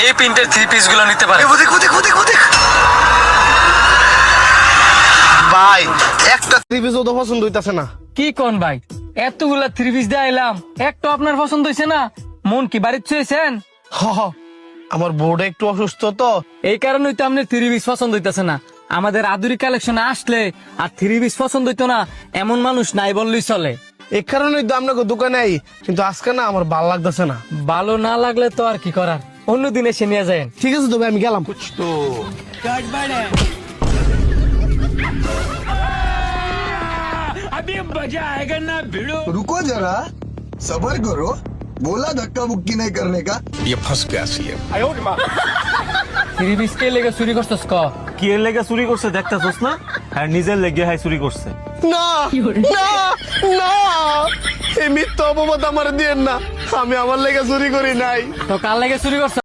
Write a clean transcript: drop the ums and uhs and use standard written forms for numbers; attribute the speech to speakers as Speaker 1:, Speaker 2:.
Speaker 1: এই প্রিন্টের three piece গুলো নিতে পারে।
Speaker 2: ভাই একটা থ্রি পিসও তো পছন্দ হইতাছে না।
Speaker 1: কি কোন ভাই, এতগুলা থ্রি পিস দিয়ে আইলাম, একটা আপনার পছন্দ হয়েছে না? মন কি বাড়িতে ছুঁয়েছেন?
Speaker 2: হ হ, আমার বউটা একটু অসুস্থ তো।
Speaker 1: এই কারণেই তো আপনার থ্রি পিস পছন্দ হইতেছে না। আমাদের আধুনিক কালেকশনে আসলে আর থ্রি পিস পছন্দ হইতো না এমন মানুষ নাই বললেই চলে।
Speaker 2: এই কারণেই তো আপনাকে দোকানে আই, কিন্তু আজকে না আমার ভাল লাগতেছে না।
Speaker 1: ভালো না লাগলে তো আর কি করার, অন্যদিন এসে নিয়ে যায়।
Speaker 2: ঠিক আছে তবে আমি গেলাম।
Speaker 3: रुको जरा, सबर करो। बोला धक्का मुक्की नहीं करने का।
Speaker 4: ये फंस गया सीएम।
Speaker 1: থ্রি পিস কে লেগে চুরি করতেছ ক?
Speaker 5: কি এর লেগে চুরি করছে দেখতেছস না? হ্যাঁ নিজের লেগে হ্যাঁ চুরি করছে।
Speaker 2: না না না, এই মিথ্যা অপবাদ আমার দিয়েন না, আমি আমার লেগে চুরি করি নাই।
Speaker 1: তো কার লেগে চুরি করছ?